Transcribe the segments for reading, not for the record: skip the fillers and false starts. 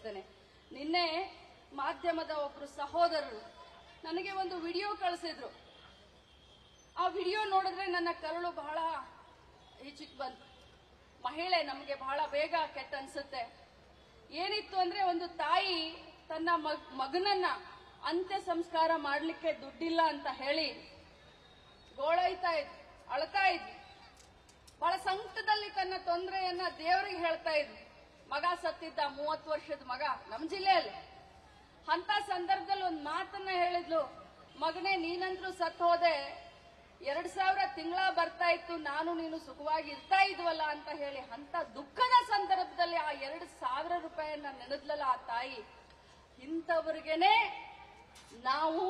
ತಿಳಿಸ್ತೇನೆ. ನಿನ್ನೆ ಮಾಧ್ಯಮದ ಒಬ್ಬರು ಸಹೋದರರು ನನಗೆ ಒಂದು ವಿಡಿಯೋ ಕಳಿಸಿದ್ರು. ಆ ವಿಡಿಯೋ ನೋಡಿದ್ರೆ ನನ್ನ ಕರುಳು ಬಹಳ ಈಚೆಗೆ ಬಂತು. ಮಹಿಳೆ ನಮಗೆ ಬಹಳ ಬೇಗ ಕೆಟ್ಟ ಅನ್ಸುತ್ತೆ. ಏನಿತ್ತು ಅಂದ್ರೆ, ಒಂದು ತಾಯಿ ತನ್ನ ಮಗನನ್ನ ಅಂತ್ಯ ಸಂಸ್ಕಾರ ಮಾಡ್ಲಿಕ್ಕೆ ದುಡ್ಡಿಲ್ಲ ಅಂತ ಹೇಳಿ ಗೋಳೈತಾ ಇದ್ಲು, ಅಳ್ತಾ ಇದ್ಲು. ಬಹಳ ಸಂಕಟದಲ್ಲಿ ತನ್ನ ತೊಂದರೆಯನ್ನ ದೇವರಿಗೆ ಹೇಳ್ತಾ ಇದ್ಲು. ಮಗ ಸತ್ತಿದ್ದ, 30 ವರ್ಷದ ಮಗ, ನಮ್ಮ ಜಿಲ್ಲೆಯಲ್ಲಿ. ಅಂತ ಸಂದರ್ಭದಲ್ಲಿ ಒಂದು ಮಾತನ್ನ ಹೇಳಿದ್ಲು, ಮಗನೇ ನೀನಂದ್ರೂ ಸತ್ತು ಹೋದೆ, 2000 ತಿಂಗಳ ಬರ್ತಾ ಇತ್ತು, ನಾನು ನೀನು ಸುಖವಾಗಿ ಇರ್ತಾ ಇದ್ವಲ್ಲ ಅಂತ ಹೇಳಿ ಅಂತ ದುಃಖದ ಸಂದರ್ಭದಲ್ಲಿ ಆ 2000 ರೂಪಾಯಿಯನ್ನ ನೆನೆದ್ಲಲ್ಲ ಆ ತಾಯಿ. ಇಂಥವ್ರಿಗೇನೆ ನಾವು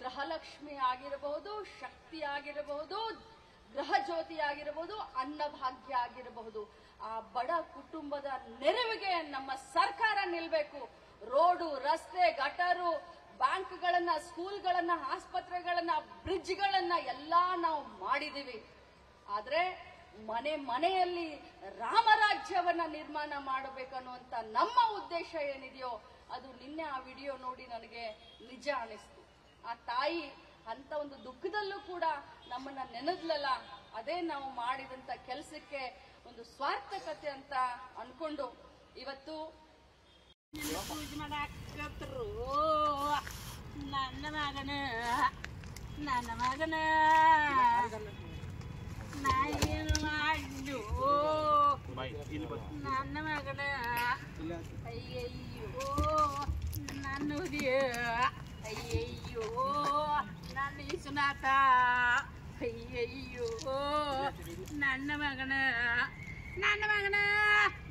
ಗೃಹಲಕ್ಷ್ಮಿ ಆಗಿರಬಹುದು, ಶಕ್ತಿ ಆಗಿರಬಹುದು, ಗೃಹ ಜ್ಯೋತಿ ಆಗಿರಬಹುದು, ಅನ್ನಭಾಗ್ಯ ಆಗಿರಬಹುದು. ಆ ಬಡ ಕುಟುಂಬದ ನೆರವಿಗೆ ನಮ್ಮ ಸರ್ಕಾರ ನಿಲ್ಬೇಕು. ರೋಡು, ರಸ್ತೆ, ಗಟರು, ಬ್ಯಾಂಕ್ಗಳನ್ನ, ಸ್ಕೂಲ್ಗಳನ್ನ, ಆಸ್ಪತ್ರೆಗಳನ್ನ, ಬ್ರಿಡ್ಜ್ಗಳನ್ನ ಎಲ್ಲಾ ನಾವು ಮಾಡಿದೀವಿ. ಆದ್ರೆ ಮನೆ ಮನೆಯಲ್ಲಿ ರಾಮರಾಜ್ಯವನ್ನ ನಿರ್ಮಾಣ ಮಾಡಬೇಕನ್ನುವಂತ ನಮ್ಮ ಉದ್ದೇಶ ಏನಿದೆಯೋ ಅದು ನಿನ್ನೆ ಆ ವಿಡಿಯೋ ನೋಡಿ ನನಗೆ ನಿಜ ಅನಿಸ್ತು. ಆ ತಾಯಿ ಅಂತ ಒಂದು ದುಃಖದಲ್ಲೂ ಕೂಡ ನಮ್ಮನ್ನ ನೆನೆದ್ಲಲ್ಲ, ಅದೇ ನಾವು ಮಾಡಿದಂತ ಕೆಲಸಕ್ಕೆ ಒಂದು ಸ್ವಾರ್ಥಕತೆ ಅಂತ ಅನ್ಕೊಂಡು ಇವತ್ತು ಪೂಜೆ ಮಾಡಾಕತ್ರು. ನನ್ನ ಮಗನ ನಾ ಏನು ಮಾಡ್ಲು? ನನ್ನ ಮಗನ ಅಯ್ಯಯ್ಯೋ ನನ್ನ ಹುದಿಯ, ಅಯ್ಯಯ್ಯೋ ನನ್ನ ಈಸುನಾಥ, ಅಯ್ಯಯ್ಯೋ ನನ್ನ ಮಗನ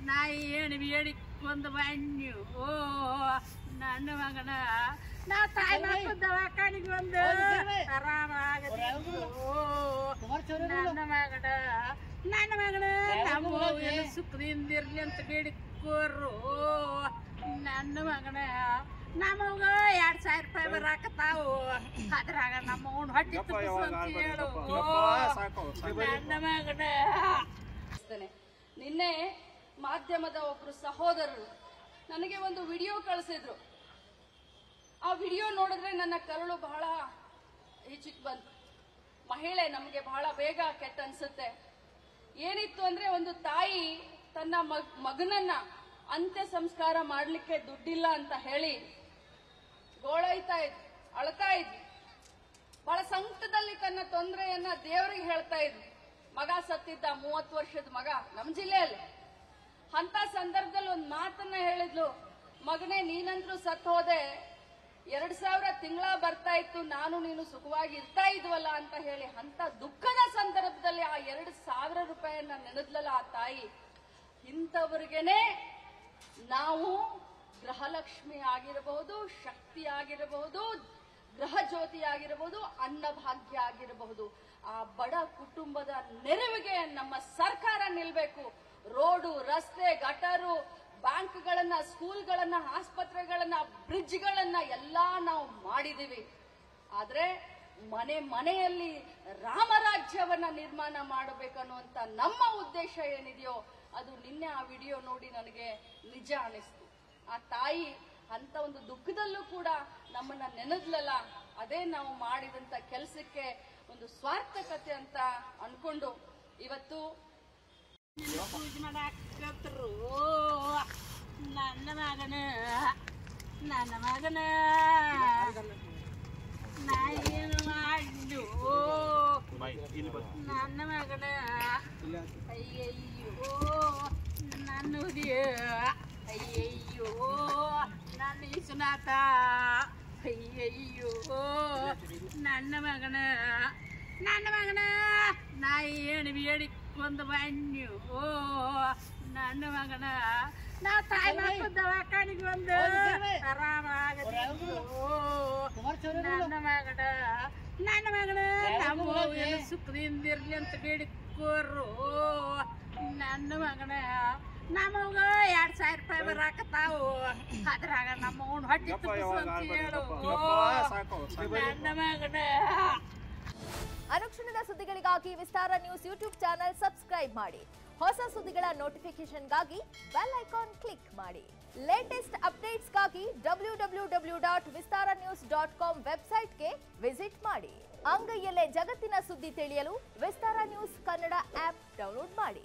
ನಾ ಏನು ಬೇಡಿಕೊಂಡು ಬನ್ನಿ. ನನ್ನ ಮಗನ ನಾ ತಾಯಿ ಮಕ್ಕಳು ದವಾಖಾನಿಗೆ ಬಂದು ಆರಾಮಾಗಬೇಕು. ನನ್ನ ಮಗನ ನಮ್ಮ ಎಲ್ಲ ಸುಖದಿಂದ ಇರ್ಲಿ ಅಂತ ಬೇಡಿಕೋರು. ನನ್ನ ಮಗನ ನಮಗ 2000 ರೂಪಾಯಿ ಬರಾಕತ್ತಾವು, ಅದ್ರಾಗ ನಮ್ಮ ಅವ್ನ ಹೊಟ್ಟೆ ತುಂಬಿಸು ಅಂತ ಹೇಳು. ನನ್ನ ಮಗನ ನಿನ್ನೆ ಮಾಧ್ಯಮದ ಒಬ್ಬರು ಸಹೋದರರು ನನಗೆ ಒಂದು ವಿಡಿಯೋ ಕಳಿಸಿದ್ರು. ಆ ವಿಡಿಯೋ ನೋಡಿದ್ರೆ ನನ್ನ ಕರುಳು ಬಹಳ ಈಚೆಗೆ ಬಂತು. ಮಹಿಳೆ ನಮಗೆ ಬಹಳ ಬೇಗ ಕೆಟ್ಟ ಅನ್ಸುತ್ತೆ. ಏನಿತ್ತು ಅಂದ್ರೆ, ಒಂದು ತಾಯಿ ತನ್ನ ಮಗನನ್ನ ಅಂತ್ಯ ಸಂಸ್ಕಾರ ಮಾಡ್ಲಿಕ್ಕೆ ದುಡ್ಡಿಲ್ಲ ಅಂತ ಹೇಳಿ ಗೋಳೈತಾ ಇದ್ಲು, ಅಳ್ತಾ ಇದ್ಲು. ಬಹಳ ಸಂಕಟದಲ್ಲಿ ತನ್ನ ತೊಂದರೆಯನ್ನ ದೇವರಿಗೆ ಹೇಳ್ತಾ ಇದ್ಲು. ಮಗ ಸತ್ತಿದ್ದ, 30 ವರ್ಷದ ಮಗ, ನಮ್ಮ ಜಿಲ್ಲೆಯಲ್ಲಿ. ಅಂತ ಸಂದರ್ಭದಲ್ಲಿ ಒಂದು ಮಾತನ್ನ ಹೇಳಿದ್ಲು, ಮಗನೇ ನೀನಂದ್ರೂ ಸತ್ತು ಹೋದೆ, 2000 ತಿಂಗಳ ಬರ್ತಾ ಇತ್ತು, ನಾನು ನೀನು ಸುಖವಾಗಿ ಇರ್ತಾ ಇದ್ವಲ್ಲ ಅಂತ ಹೇಳಿ ಅಂತ ದುಃಖದ ಸಂದರ್ಭದಲ್ಲಿ ಆ 2000 ರೂಪಾಯಿಯನ್ನ ನೆನೆದ್ಲಲ್ಲ ಆ ತಾಯಿ. ಇಂಥವ್ರಿಗೇನೆ ನಾವು ಗೃಹಲಕ್ಷ್ಮಿ ಆಗಿರಬಹುದು, ಶಕ್ತಿ ಆಗಿರಬಹುದು, ಗೃಹ ಜ್ಯೋತಿ ಆಗಿರಬಹುದು, ಅನ್ನಭಾಗ್ಯ ಆಗಿರಬಹುದು. ಆ ಬಡ ಕುಟುಂಬದ ನೆರವಿಗೆ ನಮ್ಮ ಸರ್ಕಾರ ನಿಲ್ಬೇಕು. ರೋಡು, ರಸ್ತೆ, ಗಟರು, ಬ್ಯಾಂಕ್ಗಳನ್ನ, ಸ್ಕೂಲ್ಗಳನ್ನ, ಆಸ್ಪತ್ರೆಗಳನ್ನ, ಬ್ರಿಡ್ಜ್ಗಳನ್ನ ಎಲ್ಲಾ ನಾವು ಮಾಡಿದೀವಿ. ಆದ್ರೆ ಮನೆ ಮನೆಯಲ್ಲಿ ರಾಮರಾಜ್ಯವನ್ನ ನಿರ್ಮಾಣ ಮಾಡಬೇಕನ್ನುವಂತ ನಮ್ಮ ಉದ್ದೇಶ ಏನಿದೆಯೋ ಅದು ನಿನ್ನೆ ಆ ವಿಡಿಯೋ ನೋಡಿ ನನಗೆ ನಿಜ ಅನಿಸ್ತು. ಆ ತಾಯಿ ಅಂತ ಒಂದು ದುಃಖದಲ್ಲೂ ಕೂಡ ನಮ್ಮನ್ನ ನೆನೆದ್ಲಲ್ಲ, ಅದೇ ನಾವು ಮಾಡಿದಂತ ಕೆಲಸಕ್ಕೆ ಒಂದು ಸ್ವಾರ್ಥಕತೆ ಅಂತ ಅನ್ಕೊಂಡು ಇವತ್ತು ಪೂಜೆ ಮಾಡಾಕತ್ರು. ನನ್ನ ಮಗನ ನಾ ಏನು ಮಾಡ್ಲು? ನನ್ನ ಮಗನ ಅಯ್ಯಯ್ಯೋ ನನ್ನ ಹುದಿಯ, ಅಯ್ಯಯ್ಯೋ ನನ್ನ ಈಸುನಾಥ, ಅಯ್ಯಯ್ಯೋ ನನ್ನ ಮಗನ ನಾ ಏನು ಬೇಡಿಕೊಂಡು ಬನ್ನಿ. ನನ್ನ ಮಗನ ನಾ ತಾಯಿ ಮಕ್ಕಳು ದವಾಖಾನಿಗೆ ಬಂದು ಆರಾಮಾಗಬೇಕು. ನನ್ನ ಮಗನ ನಮ್ಮ ಎಲ್ಲ ಸುಖದಿಂದ ಇರ್ಲಿ ಅಂತ ಬೇಡಿಕೋರು. ನನ್ನ ಮಗನ ನಮಗ 2000 ರೂಪಾಯಿ ಬರಾಕತ್ತಾವು, ಅದ್ರಾಗ ನಮ್ಮ ಅವ್ನ ಹೊಟ್ಟೆ ತುಂಬಿಸು ಅಂತ ಹೇಳು. ನನ್ನ ಮಗನ ಅನುಕ್ಷಣದ ಸುದ್ದಿಗಳಿಗಾಗಿ ವಿಸ್ತಾರ ನ್ಯೂಸ್ ಯೂಟ್ಯೂಬ್ ಚಾನೆಲ್ ಸಬ್ಸ್ಕ್ರೈಬ್ ಮಾಡಿ. ಹೊಸ ಸುದ್ದಿಗಳ ನೋಟಿಫಿಕೇಶನ್ಗಾಗಿ ಬೆಲ್ ಐಕಾನ್ ಕ್ಲಿಕ್ ಮಾಡಿ. ಲೇಟೆಸ್ಟ್ ಅಪ್ಡೇಟ್ಸ್ಗಾಗಿ www.vistaranews.com ವೆಬ್ಸೈಟ್ಗೆ ವಿಸಿಟ್ ಮಾಡಿ. ಅಂಗೈಯಲ್ಲೇ ಜಗತ್ತಿನ ಸುದ್ದಿ ತಿಳಿಯಲು ವಿಸ್ತಾರ ನ್ಯೂಸ್ ಕನ್ನಡ ಆಪ್ ಡೌನ್ಲೋಡ್ ಮಾಡಿ.